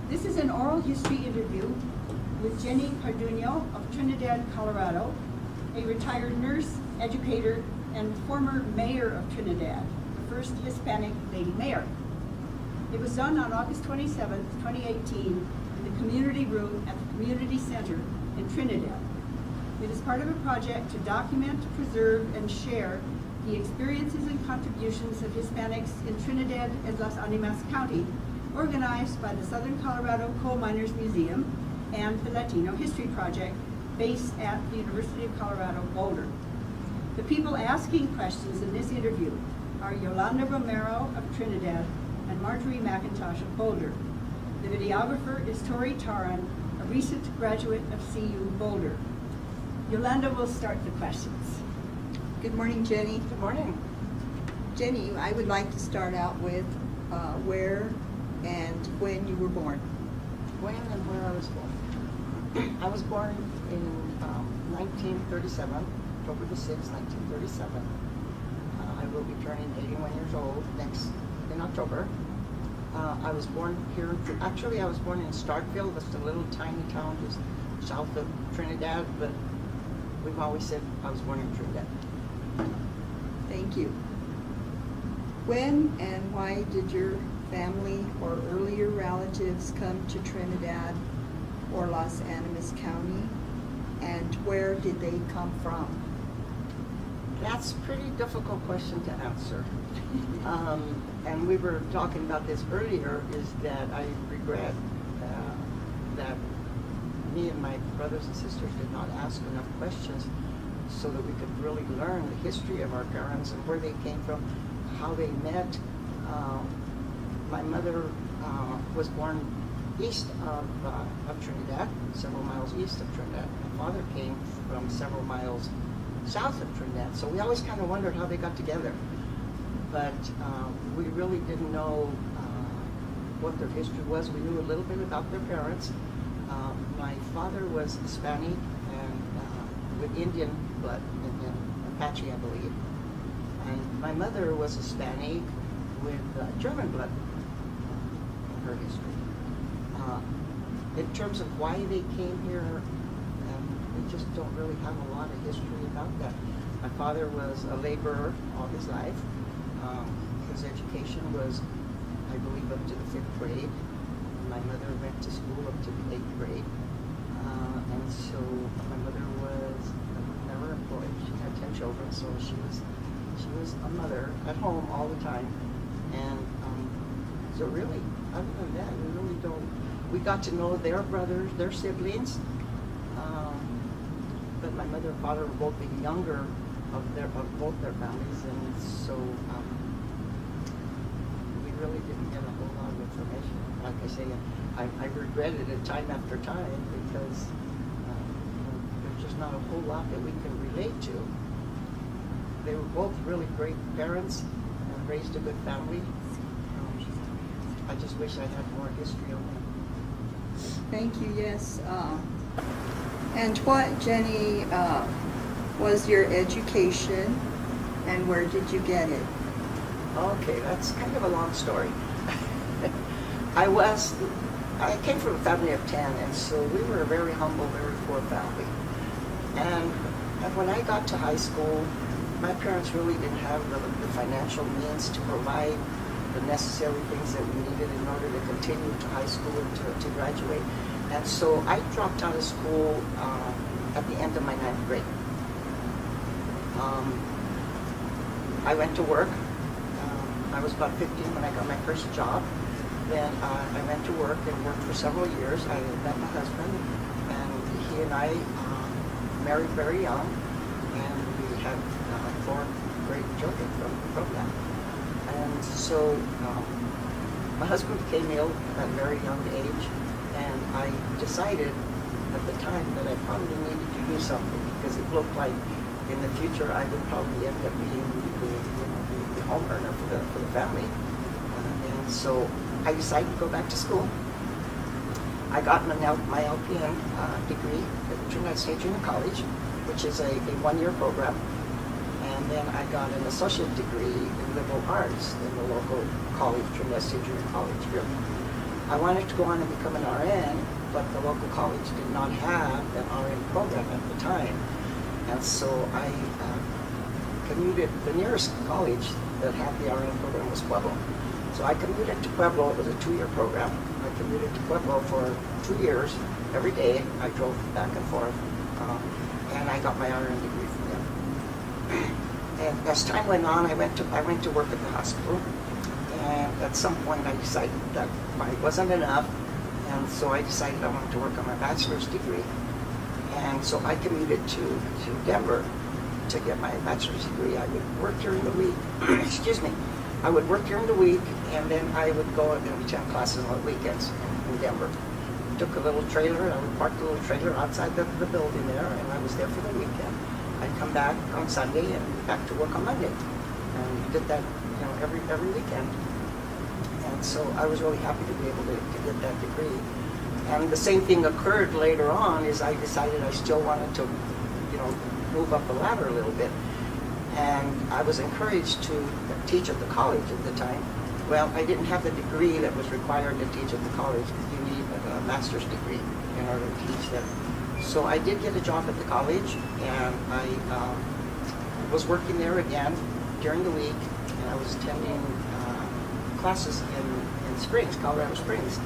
This is an oral history interview with Jenny Garduno of Trinidad, Colorado, a retired nurse, educator, and former mayor of Trinidad, the first Hispanic lady mayor. It was done on August 27, 2018, in the community room at the Community Center in Trinidad. It is part of a project to document, preserve, and share the experiences and contributions of Hispanics in Trinidad and Las Animas County, organized by the Southern Colorado Coal Miners Museum and the Latino History Project, based at the University of Colorado, Boulder. The people asking questions in this interview are Yolanda Romero of Trinidad and Marjorie McIntosh of Boulder. The videographer is Tori Taran, a recent graduate of CU Boulder. Yolanda will start the questions. Good morning, Jenny. Good morning. Jenny, I would like to start out with where and when you were born. When and where I was born. I was born in 1937, October the 6th, 1937. I will be turning 81 years old in October. I was born here, actually I was born in Starkville, that's a little tiny town just south of Trinidad, but we've always said I was born in Trinidad. Thank you. When and why did your family or earlier relatives come to Trinidad or Las Animas County, and where did they come from? That's a pretty difficult question to answer. And we were talking about this earlier, is that I regret that me and my brothers and sisters did not ask enough questions so that we could really learn the history of our parents and where they came from, how they met. My mother was born east of Trinidad, several miles east of Trinidad. My father came from several miles south of Trinidad, so we always kind of wondered how they got together. But we really didn't know what their history was. We knew a little bit about their parents. My father was Hispanic and with Indian blood, Indian Apache, I believe. And my mother was Hispanic with German blood in her history. In terms of why they came here, we just don't really have a lot of history about that. My father was a laborer all his life. His education was, I believe, up to the 5th grade. My mother went to school up to the 8th grade. And so my mother was never employed. She had 10 children, so she was a mother at home all the time. And so really, other than that, we really don't. We got to know their brothers, their siblings. But my mother and father were both the younger of both their families, and so we really didn't get a whole lot of information. Like I say, I regretted it time after time because there's just not a whole lot that we can relate to. They were both really great parents and raised a good family. I just wish I had more history on them. Thank you, yes. And what, Jenny, was your education, and where did you get it? Okay, that's kind of a long story. I came from a family of 10, and so we were a very humble, very poor family. And when I got to high school, my parents really didn't have the financial means to provide the necessary things that we needed in order to continue to high school and to graduate. And so I dropped out of school at the end of my 9th grade. I went to work. I was about 15 when I got my first job. Then I went to work and worked for several years. I met my husband, and he and I married very young, and we had 4 great children from that. And so my husband became ill at a very young age, and I decided at the time that I probably needed to do something because it looked like in the future I would probably end up being the home earner for the family. And so I decided to go back to school. I got my LPN degree at Trinidad State Junior College, which is a 1-year program. And then I got an associate degree in liberal arts in the local college, Trinidad State Junior College here. I wanted to go on and become an RN, but the local college did not have an RN program at the time. And so I commuted, the nearest college that had the RN program was Pueblo. So I commuted to Pueblo. It was a 2-year program. I commuted to Pueblo for 2 years. Every day I drove back and forth, and I got my RN degree from there. And as time went on, I went to work at the hospital. And at some point, I decided that it wasn't enough, and so I decided I wanted to work on my bachelor's degree. And so I commuted to Denver to get my bachelor's degree. I would work during the week. Excuse me. I would work during the week, and then I would go and attend classes on weekends in Denver. Took a little trailer, and I would park the little trailer outside the building there, and I was there for the weekend. I'd come back on Sunday and back to work on Monday, and did that, every weekend. And so I was really happy to be able to get that degree. And the same thing occurred later on. Is I decided I still wanted to, move up the ladder a little bit. And I was encouraged to teach at the college at the time. Well, I didn't have the degree that was required to teach at the college. You need a master's degree in order to teach there. So I did get a job at the college, and I was working there again during the week, and I was attending classes in Springs, Colorado Springs,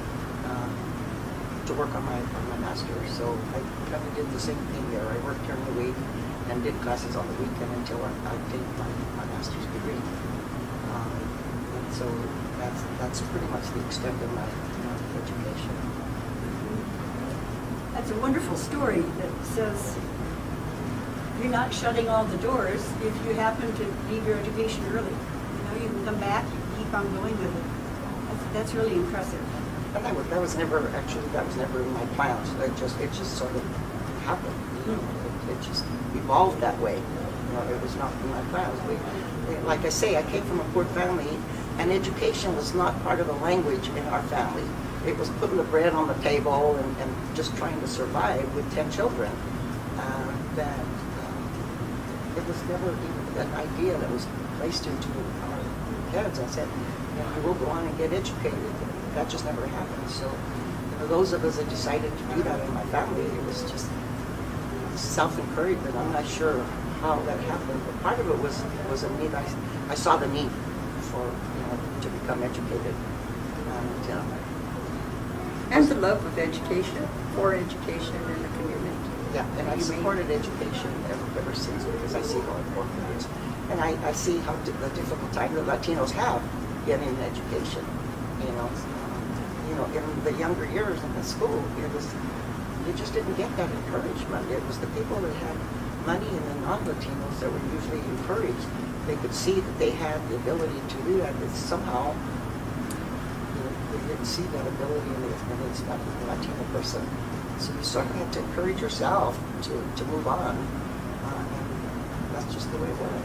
to work on my master's. So I kind of did the same thing there. I worked during the week and did classes on the weekend until I obtained my master's degree. And so that's pretty much the extent of my education. That's a wonderful story that says you're not shutting all the doors if you happen to leave your education early. You can come back, you keep on going with it. That's really impressive. And that was never in my plans. It just sort of happened. It just evolved that way. It was not in my plans. Like I say, I came from a poor family, and education was not part of the language in our family. It was putting the bread on the table and just trying to survive with 10 children. It was never even an idea that was placed into our heads. I said, you will go on and get educated. That just never happened. So those of us that decided to do that in my family, it was just self-encouragement. I'm not sure how that happened, but part of it was a need. I saw the need for to become educated, And the love of education, for education in the community. yeah. And I've supported education ever since, because I see how important it is, and I see how the difficult time the Latinos have getting an education. In the younger years in the school, you just didn't get that encouragement. It was the people that had money and the non-Latinos that were usually encouraged. They could see that they had the ability to do that, but somehow they didn't see that ability in the Latino person. So you sort of had to encourage yourself to move on. And that's just the way it was.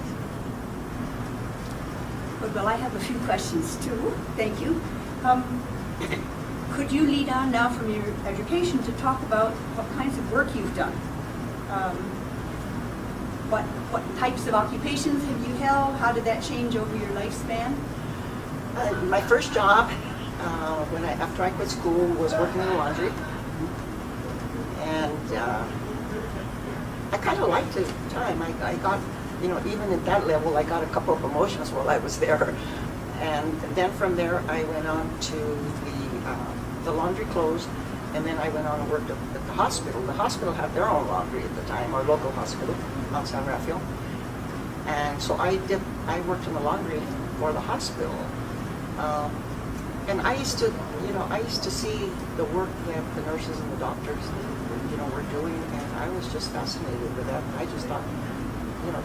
Well, I have a few questions too. Thank you. Could you lead on now from your education to talk about what kinds of work you've done? What types of occupations have you held? How did that change over your lifespan? My first job, after I quit school, was working in the laundry, and I kind of liked it at the time. I got, even at that level, I got a couple of promotions while I was there, and then from there I went on to the laundry closed, and then I went on and worked at the hospital. The hospital had their own laundry at the time, our local hospital, Mount San Rafael, and so I worked in the laundry for the hospital. And I used to see the work that the nurses and the doctors, were doing, and I was just fascinated with that. I just thought,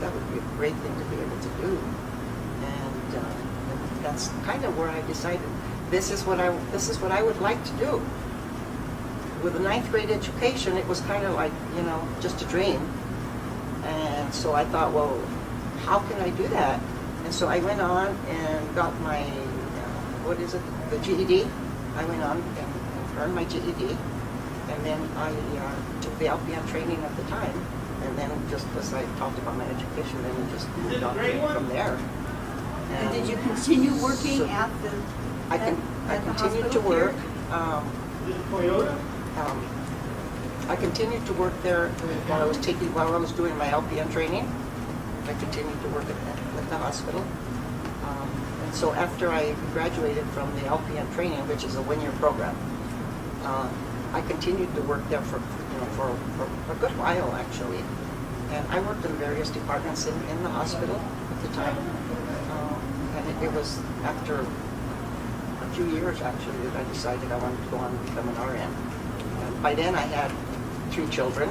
that would be a great thing to be able to do. And that's kind of where I decided this is what I would like to do. With a 9th grade education, it was kind of like, just a dream. And so I thought, well, how can I do that? And so I went on and got my, the GED. I went on and earned my GED. And then I took the LPN training at the time. And then just as I talked about my education, then we just moved on from there. And did you continue working at the I continued to hospital work. here? I continued to work there while I was doing my LPN training. I continued to work at the hospital. And so after I graduated from the LPN training, which is a one-year program, I continued to work there for a good while actually. And I worked in various departments in the hospital at the time. And it was after a few years actually that I decided I wanted to go on and become an RN. And by then I had 3 children.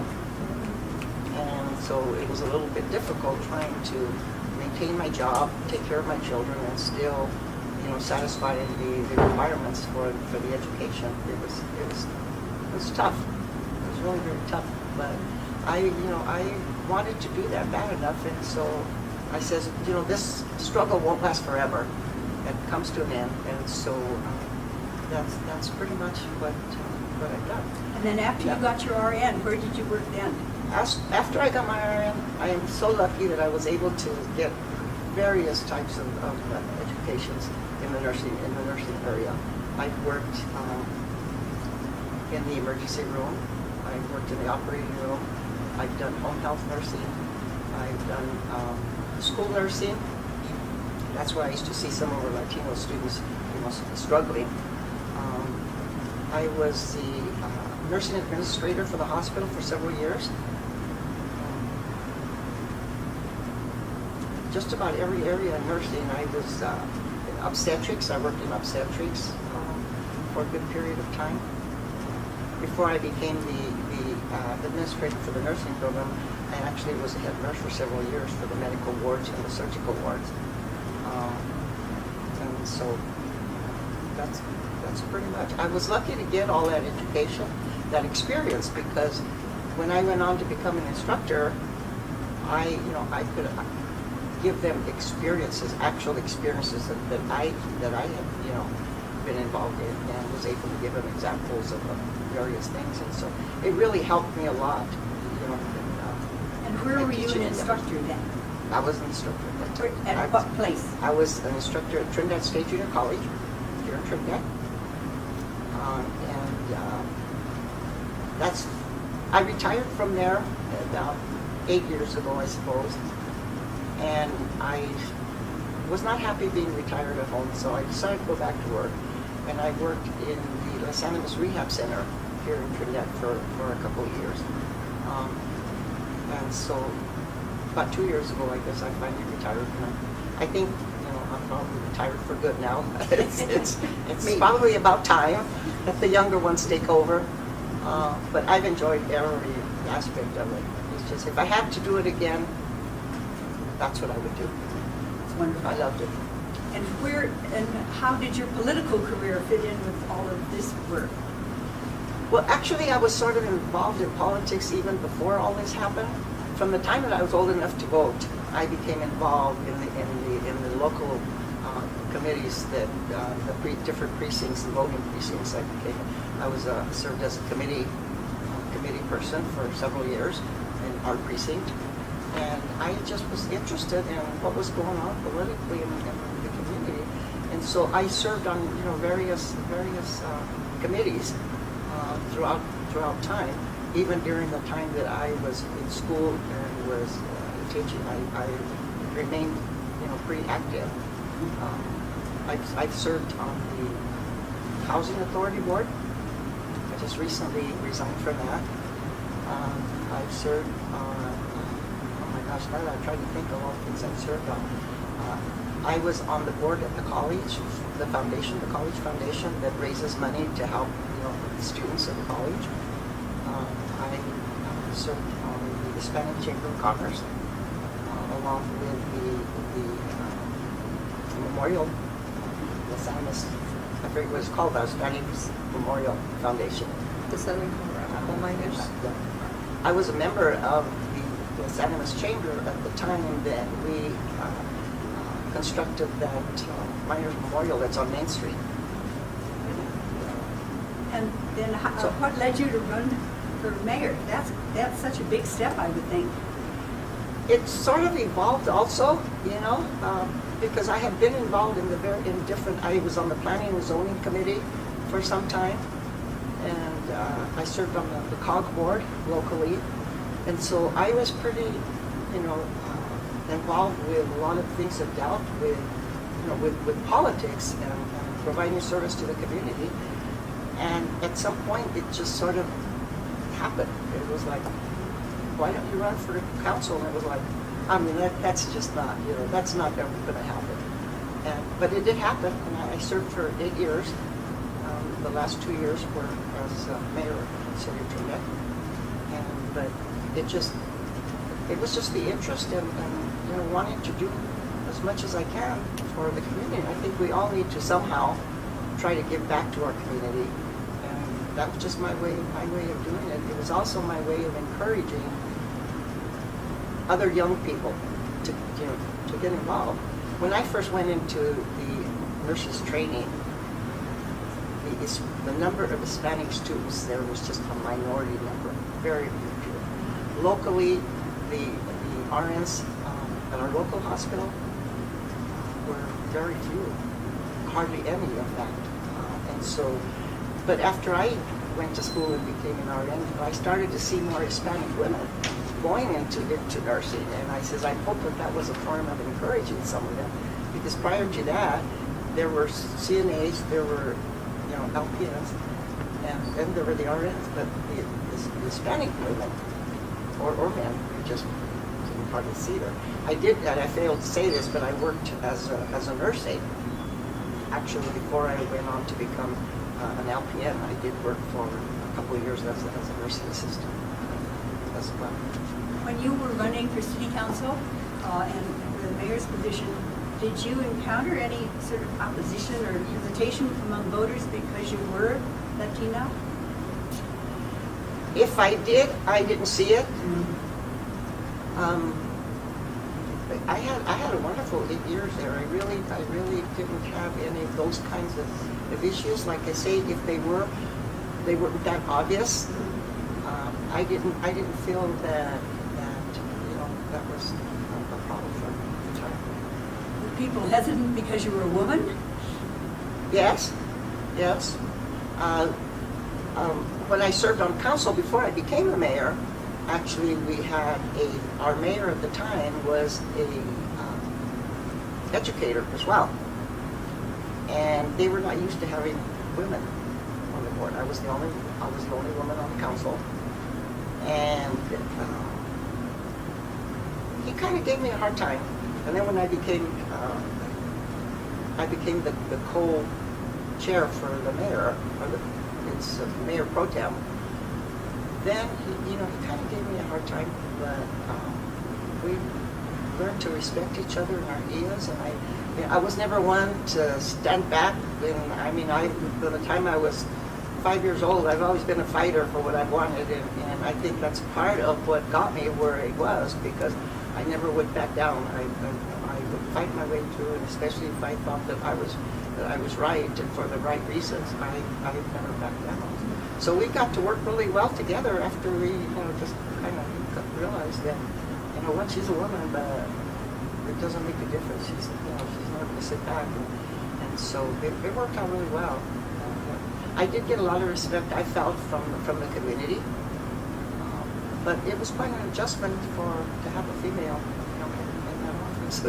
And so it was a little bit difficult trying to maintain my job, take care of my children, and still, satisfy the requirements for the education. It was tough. It was really very tough. But I wanted to do that bad enough, and so I says, this struggle won't last forever. It comes to an end, and so that's pretty much what I've done. And then after you got your RN, where did you work then? After I got my RN, I am so lucky that I was able to get various types of educations in the nursing area. I've worked in the emergency room. I've worked in the operating room. I've done home health nursing. I've done school nursing. That's where I used to see some of our Latino students, struggling. I was the nursing administrator for the hospital for several years. Just about every area in nursing. I was in obstetrics. I worked in obstetrics for a good period of time. Before I became the administrator for the nursing program, I actually was a head nurse for several years for the medical wards and the surgical wards. And so that's pretty much. I was lucky to get all that education, that experience, because when I went on to become an instructor, I could give them experiences, actual experiences that I had been involved in, and was able to give them examples of various things, and so it really helped me a lot. And where were you an instructor then? I was an instructor at that time. At what place? I was an instructor at Trinidad State Junior College here in Trinidad, I retired from there about 8 years ago, I suppose. And I was not happy being retired at home, so I decided to go back to work. And I worked in the Las Animas Rehab Center here in Trinidad for a couple of years. And so about 2 years ago, I guess I finally retired. And I think, I'm probably retired for good now. It's probably about time that the younger ones take over. But I've enjoyed every aspect of it. It's just, if I had to do it again, that's what I would do. It's wonderful. I loved it. And how did your political career fit in with all of this work? Well, actually, I was sort of involved in politics even before all this happened. From the time that I was old enough to vote, I became involved in the local committees that different precincts, the voting precincts. I was served as a committee person for several years in our precinct. And I just was interested in what was going on politically in the community, and so I served on various committees throughout time. Even during the time that I was in school and was teaching, I remained pretty active. I've served on the Housing Authority Board. I just recently resigned from that. I've served on. Gosh, now that I'm trying to think of all the things I've served on. I was on the board at the college, the college foundation that raises money to help the students of the college. I served on the Hispanic Chamber of Commerce, along with the Memorial, Las Animas, I forget what it's called, the Hispanic Memorial Foundation. The Southern Colorado Coal Miners. I was a member of the Las Animas Chamber at the time that we constructed that miners memorial that's on Main Street. And then what led you to run for mayor? That's such a big step, I would think. It sort of evolved also, because I had been involved in different. I was on the Planning and Zoning Committee for some time, and I served on the COG board locally, and so I was pretty, involved with a lot of things that dealt with, with politics and providing service to the community. And at some point, it just sort of happened. It was like, why don't you run for council? And it was like, that's just not, that's not ever going to happen. But it did happen, and I served for 8 years. The last 2 years were as mayor of the city of Trinidad. But it was just the interest and wanting to do as much as I can for the community. I think we all need to somehow try to give back to our community, and that was just my way of doing it. It was also my way of encouraging other young people to get involved. When I first went into the nurses training, the number of Hispanic students there was just a minority number, very few. Locally, the RNs at our local hospital were very few, hardly any in fact. And so, but after I went to school and became an RN, I started to see more Hispanic women going into nursing, and I says, I hope that was a form of encouraging some of them, because prior to that, there were CNAs, there were LPNs, and then there were the RNs, but the Hispanic women or men, you just didn't hardly see them. I failed to say this, but I worked as a nurse aide. Actually, before I went on to become an LPN, I did work for a couple of years as a nursing assistant as well. When you were running for city council and for the mayor's position, did you encounter any sort of opposition or hesitation among voters because you were Latina? If I did, I didn't see it. I had a wonderful 8 years there. I really didn't have any of those kinds of issues. Like I say, if they weren't that obvious. I didn't feel that that was a problem for the time. Were people hesitant because you were a woman? Yes. When I served on council before I became the mayor, actually we had our mayor at the time was a educator as well, and they were not used to having women on the board. I was the only woman on the council, and he kind of gave me a hard time. And then when I became the co-chair for the mayor, it's mayor pro tem. Then he kind of gave me a hard time, but we learned to respect each other and our ideas. And I was never one to stand back. And by the time I was 5 years old, I've always been a fighter for what I wanted, and I think that's part of what got me where I was, because I never would back down. I would fight my way through, and especially if I thought that I was right and for the right reasons, I never backed down. So we got to work really well together after we just kind of realized that once she's a woman, but it doesn't make a difference. She's not going to sit back, and so it worked out really well. I did get a lot of respect, I felt, from the community, but it was quite an adjustment to have a female in that office.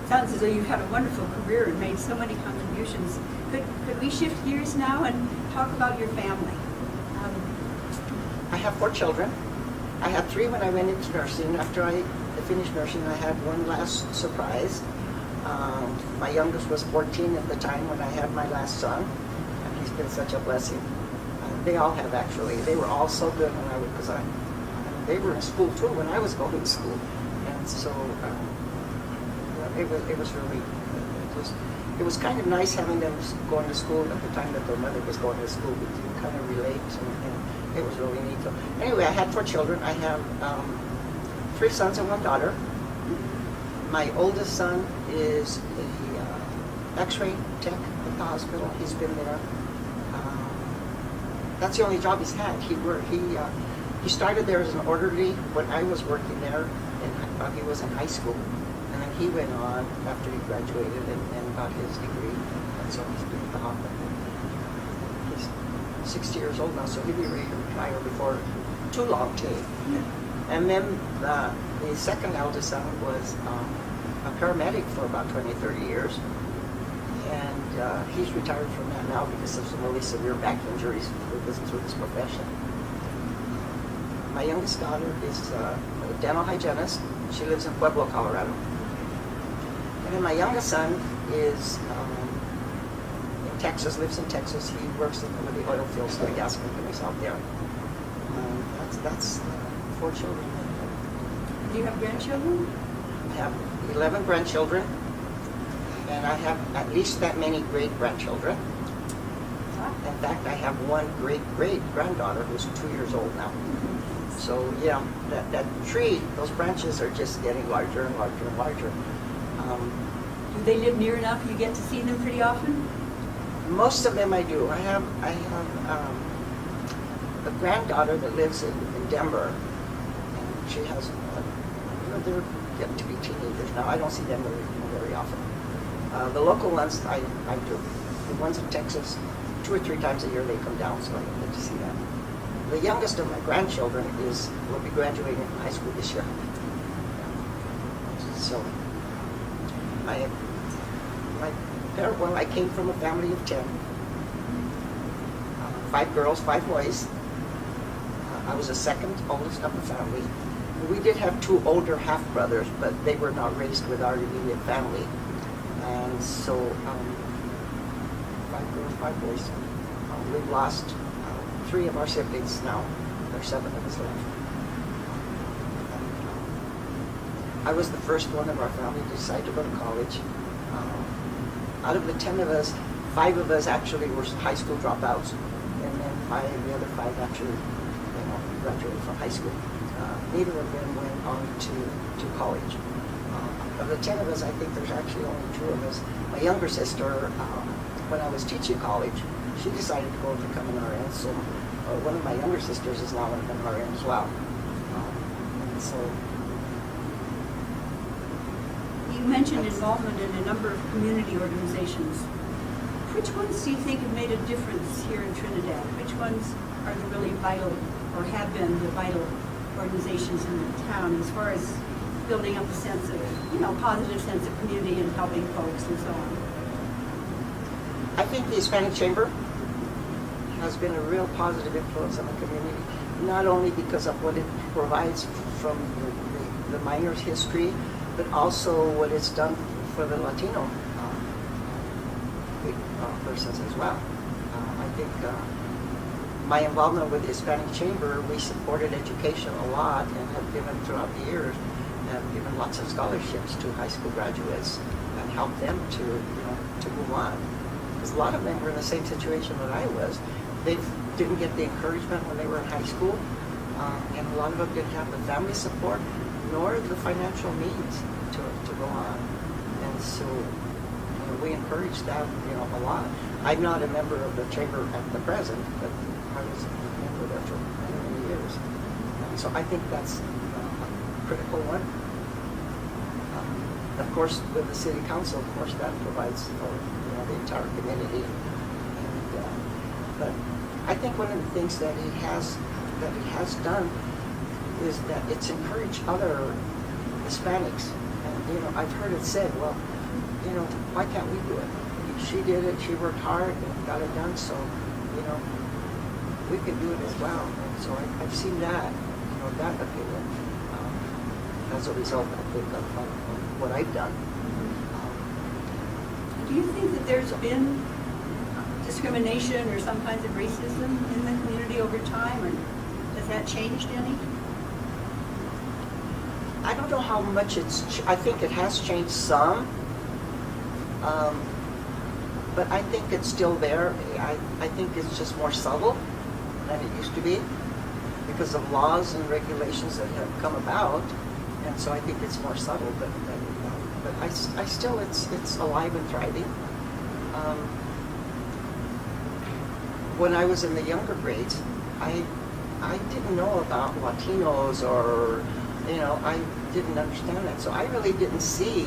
Sounds as though you've had a wonderful career and made so many contributions. Could we shift gears now and talk about your family? I have 4 children. I had 3 when I went into nursing. After I finished nursing, I had one last surprise. My youngest was 14 at the time when I had my last son. He's been such a blessing. They all have, actually. They were all so good when they were in school too when I was going to school, and so it was kind of nice having them going to school at the time that their mother was going to school. We could kind of relate, and it was really neat. So anyway, I had 4 children. I have 3 sons and 1 daughter. My oldest son is a X-ray tech at the hospital. He's been there. That's the only job he's had. He started there as an orderly when I was working there, and he was in high school. And then he went on after he graduated and got his degree. And so he's been at the hospital. 60 years old now, so he'll be ready to retire before too long too. And then the second eldest son was a paramedic for about 20, 30 years. And he's retired from that now because of some really severe back injuries through this profession. My youngest daughter is a dental hygienist. She lives in Pueblo, Colorado. And then my youngest son is in Texas, lives in Texas. He works in one of the oil fields, the gas companies out there. That's 4 children. Do you have grandchildren? I have 11 grandchildren, and I have at least that many great-grandchildren. In fact, I have one great-great-granddaughter who's 2 years old now. So yeah, that tree, those branches are just getting larger and larger and larger. Do they live near enough you get to see them pretty often? Most of them I do. I have a granddaughter that lives in Denver. And she has, they're getting to be teenagers now. I don't see them very often. The local ones I do. The ones in Texas, 2 or 3 times a year they come down, so I don't get to see them. The youngest of my grandchildren will be graduating from high school this year. So I came from a family of 10. 5 girls, 5 boys. I was the second oldest of the family. We did have 2 older half-brothers, but they were not raised with our immediate family. And so 5 girls, 5 boys. We've lost 3 of our siblings now. There's 7 of us left. I was the first one of our family to decide to go to college. Out of the 10 of us, 5 of us actually were high school dropouts, and then the other 5 actually graduated from high school. Neither of them went on to college. Of the 10 of us, I think there's actually only 2 of us. My younger sister, when I was teaching college, she decided to go and become an RN, so one of my younger sisters is now an RN as well. And so You mentioned involvement in a number of community organizations. Which ones do you think have made a difference here in Trinidad? Which ones are the really vital, or have been the vital organizations in the town as far as building up a sense of, positive sense of community and helping folks and so on? I think the Hispanic Chamber has been a real positive influence on the community, not only because of what it provides from the miners' history, but also what it's done for the Latino persons as well. I think my involvement with the Hispanic Chamber, we supported education a lot and have given throughout the years, have given lots of scholarships to high school graduates and helped them to move on. Because a lot of them were in the same situation that I was. They didn't get the encouragement when they were in high school, and a lot of them didn't have the family support nor the financial means to go on. And so we encouraged that a lot. I'm not a member of the chamber at the present, but I was a member there for many years. And so I think that's a critical one. Of course, with the city council, of course, that provides for the entire community. But I think one of the things that it has done is that it's encouraged other Hispanics. And I've heard it said, well, why can't we do it? She did it. She worked hard and got it done. So, we can do it as well. And so I've seen that, that opinion as a result, I think, of what I've done. Do you think that there's been discrimination or some kinds of racism in the community over time, or has that changed any? I don't know how much I think it has changed some, but I think it's still there. I think it's just more subtle than it used to be because of laws and regulations that have come about, and so I think it's more subtle, but I still, it's alive and thriving. When I was in the younger grades, I didn't know about Latinos, or I didn't understand that, so I really didn't see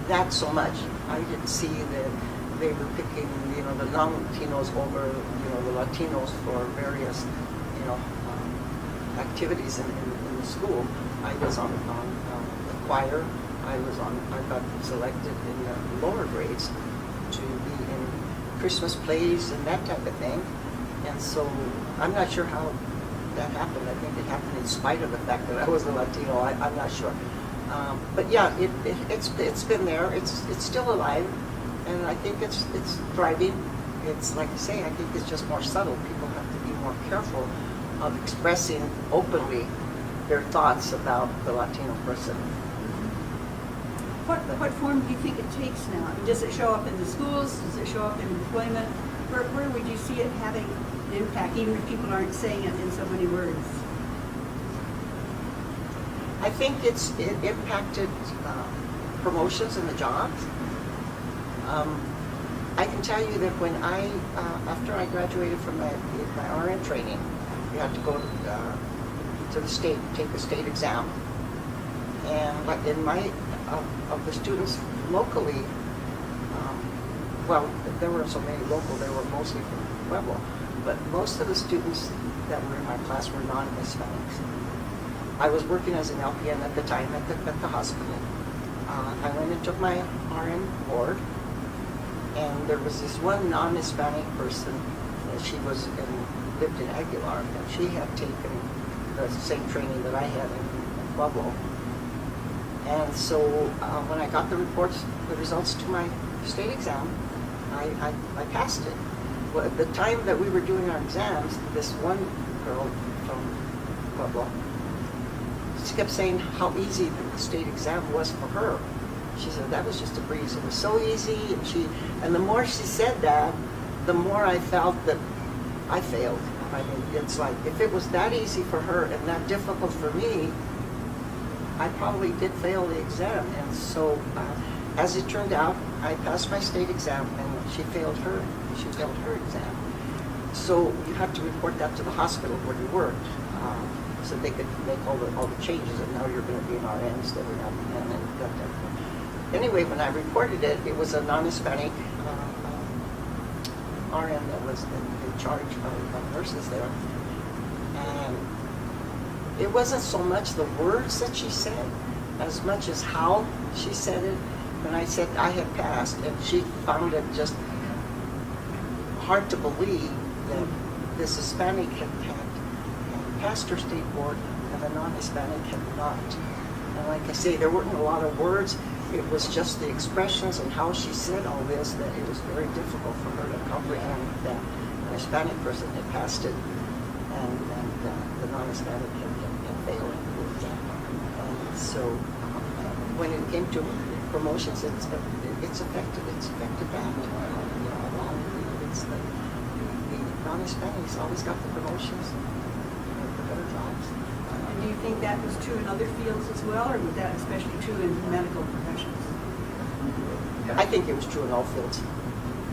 that so much. I didn't see they were picking, the non-Latinos over, the Latinos for various, activities in the school. I was on the choir. I got selected in the lower grades to be in Christmas plays and that type of thing. And so I'm not sure how that happened. I think it happened in spite of the fact that I was a Latino. I'm not sure. But yeah, it's been there. It's still alive, and I think it's thriving. It's like you say. I think it's just more subtle. People have to be more careful of expressing openly their thoughts about the Latino person. What form do you think it takes now? Does it show up in the schools? Does it show up in employment? Where would you see it having an impact, even if people aren't saying it in so many words? I think it impacted promotions in the jobs. I can tell you that when after I graduated from my RN training, you had to go to the state, take the state exam. And like in of the students locally, well, there weren't so many local, they were mostly from Pueblo, but most of the students that were in my class were non-Hispanics. I was working as an LPN at the time at the hospital. I went and took my RN board, and there was this one non-Hispanic person. She lived in Aguilar, and she had taken the same training that I had in Pueblo. And so when I got the results to my state exam, I passed it. Well, at the time that we were doing our exams, this one girl from Pueblo, she kept saying how easy the state exam was for her. She said that was just a breeze. It was so easy, and the more she said that, the more I felt that I failed. I mean, it's like if it was that easy for her and that difficult for me, I probably did fail the exam. And so, as it turned out, I passed my state exam, and she failed her exam. So you have to report that to the hospital where you worked, so they could make all the changes. And now you're going to be an RN instead of an LPN and that type of thing. Anyway, when I reported it, it was a non-Hispanic RN that was in charge of nurses there, and it wasn't so much the words that she said as much as how she said it. When I said I had passed, and she found it just hard to believe that this Hispanic had passed her state board and the non-Hispanic had not. And like I say, there weren't a lot of words. It was just the expressions and how she said all this that it was very difficult for her to comprehend that an Hispanic person had passed it and the non-Hispanic had failed the exam. And so when it came to promotions, it's affected that. It's the non-Hispanics always got the promotions, the better jobs. And do you think that was true in other fields as well, or was that especially true in medical professions? I think it was true in all fields.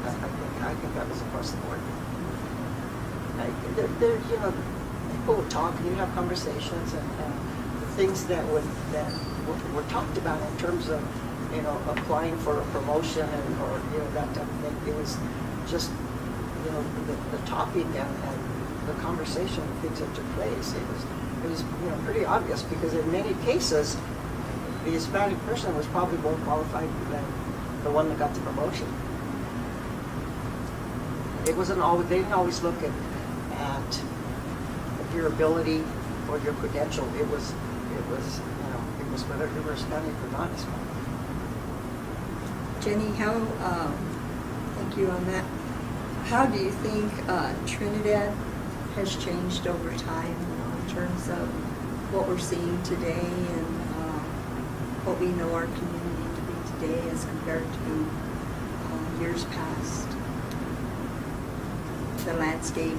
I think that was across the board. People would talk and you'd have conversations and the things that were talked about in terms of, applying for a promotion or that type of thing. It was just, the topic and the conversation, things that took place. It was pretty obvious because in many cases, the Hispanic person was probably more qualified than the one that got the promotion. It wasn't always, they didn't always look at your ability or your credential. It was whether you were Hispanic or not Hispanic. Jenny, thank you on that. How do you think Trinidad has changed over time in terms of what we're seeing today and what we know our community to be today as compared to years past? The landscape,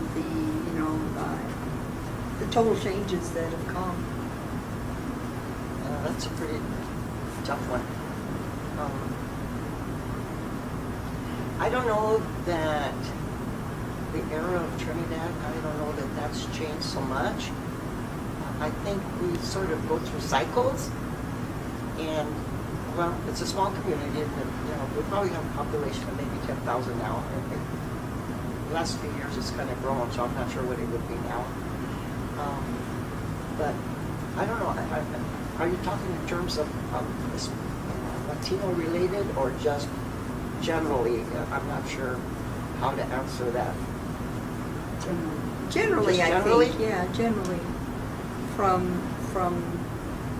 the total changes that have come. That's a pretty tough one. I don't know that the era of Trinidad, I don't know that that's changed so much. I think we sort of go through cycles, and well, it's a small community, and, you know, we probably have a population of maybe 10,000 now. The last few years it's kind of grown, so I'm not sure what it would be now. But I don't know, are you talking in terms of this Latino related or just generally? I'm not sure how to answer that. Generally, Just I generally? think, yeah, generally, from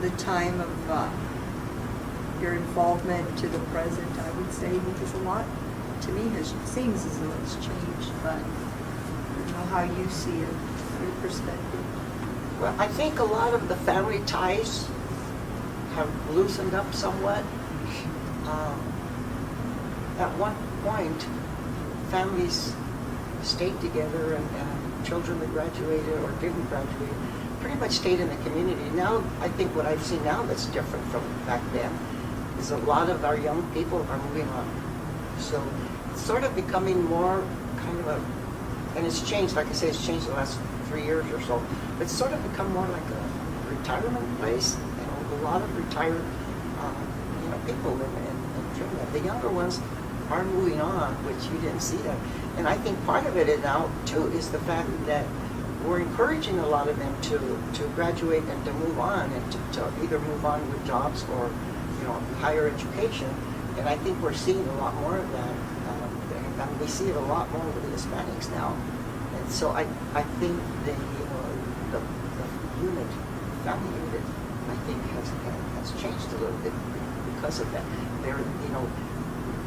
the time of your involvement to the present, I would say, because a lot, to me, seems as though it's changed, but I don't know how you see it, your perspective. Well, I think a lot of the family ties have loosened up somewhat. At one point, families stayed together and children that graduated or didn't graduate pretty much stayed in the community. Now, I think what I've seen now that's different from back then is a lot of our young people are moving on. So it's sort of becoming more kind of a, and it's changed, like I say, it's changed the last 3 years or so. It's sort of become more like a retirement place. You know, a lot of retired, people in Trinidad. The younger ones are moving on, which you didn't see that. And I think part of it is now too is the fact that we're encouraging a lot of them to graduate and to move on and to either move on with jobs or higher education. And I think we're seeing a lot more of that. And we see it a lot more with the Hispanics now. And so I think the unit, family unit, I think has changed a little bit because of that.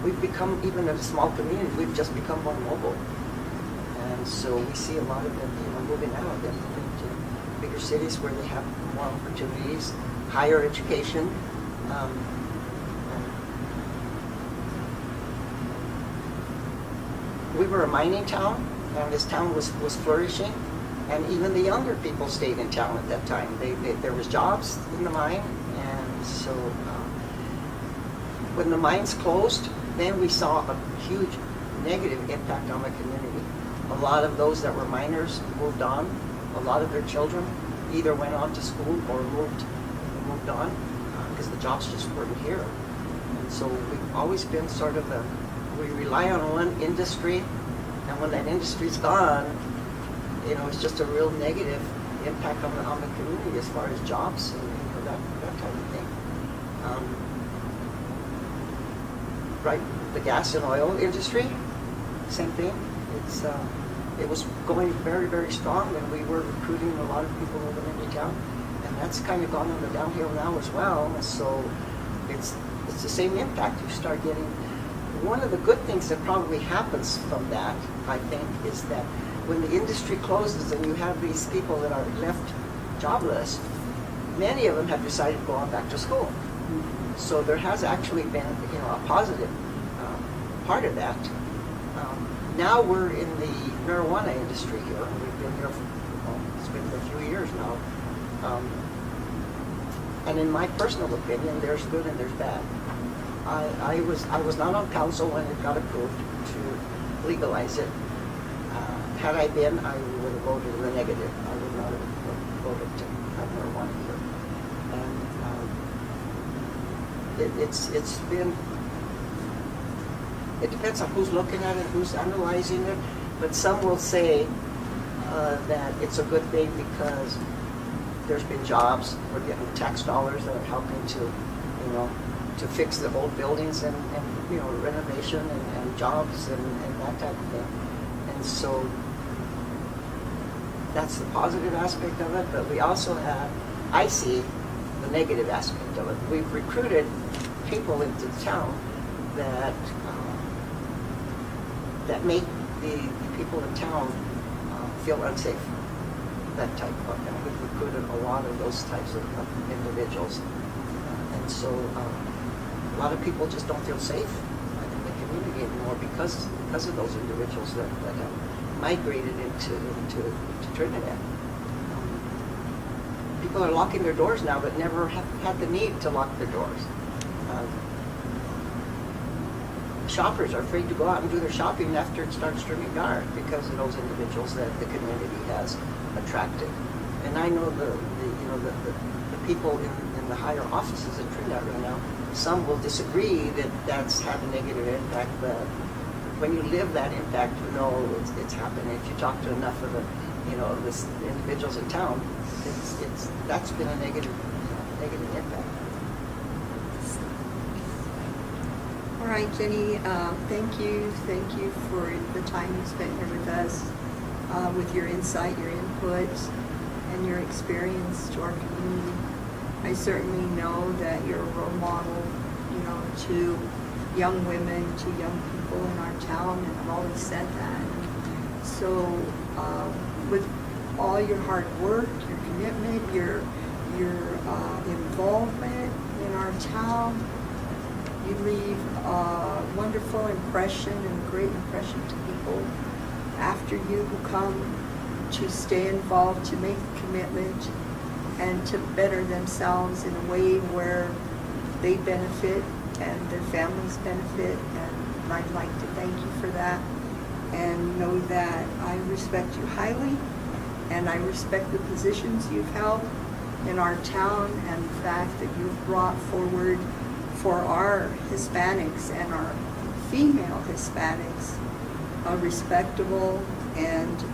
We've become, even a small community, we've just become more mobile. And so we see a lot of them, moving out. They're moving to bigger cities where they have more opportunities, higher education. We were a mining town, and this town was flourishing, and even the younger people stayed in town at that time. There was jobs in the mine, and so when the mines closed, then we saw a huge negative impact on the community. A lot of those that were miners moved on. A lot of their children either went on to school or moved on because the jobs just weren't here. And so we've always been sort of we rely on one industry, and when that industry's gone, it's just a real negative impact on the community as far as jobs and that type of thing. Right, the gas and oil industry, same thing. It was going very, very strong, and we were recruiting a lot of people moving into town, and that's kind of gone on the downhill now as well. So it's the same impact. You start getting. One of the good things that probably happens from that, I think, is that when the industry closes and you have these people that are left jobless, many of them have decided to go on back to school. So there has actually been, a positive part of that. Now we're in the marijuana industry here. We've been here it's been for a few years now. And in my personal opinion, there's good and there's bad. I was not on council when it got approved to legalize it. Had I been, I would have voted in the negative. I would not have voted to have marijuana here. And it's been. It depends on who's looking at it, who's analyzing it, but some will say that it's a good thing because there's been jobs. We're getting tax dollars that are helping to fix the old buildings and renovation and jobs and that type of thing. And so that's the positive aspect of it, but we also have, I see the negative aspect of it. We've recruited people into town that make the people in town feel unsafe. That type of, and we've recruited a lot of those types of individuals. And so a lot of people just don't feel safe in the community anymore because of those individuals that have migrated into Trinidad. People are locking their doors now but never have had the need to lock their doors. Shoppers are afraid to go out and do their shopping after it starts turning dark because of those individuals that the community has attracted. And I know the people in the higher offices in Trinidad right now some will disagree that that's had a negative impact, but when you live that impact, you know it's happening. If you talk to enough of the, the individuals in town, that's been a negative impact. All right, Jenny, thank you for the time you spent here with us, with your insight, your input, and your experience to our community. I certainly know that you're a role model, to young women, to young people in our town, and I've always said that. So, with all your hard work, your commitment, your involvement in our town, you leave a wonderful impression and a great impression to people after you who come to stay involved, to make a commitment, and to better themselves in a way where they benefit and their families benefit. And I'd like to thank you for that, and know that I respect you highly, and I respect the positions you've held in our town, and the fact that you've brought forward for our Hispanics and our female Hispanics a respectable and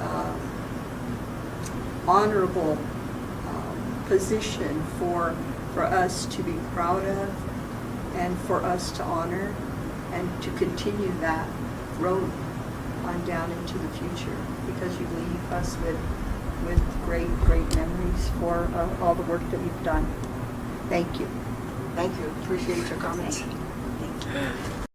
honorable position for us to be proud of, and for us to honor, and to continue that road on down into the future, because you leave us with great memories for all the work that you've done. Thank you. Thank you. Appreciate your comments. Thank you.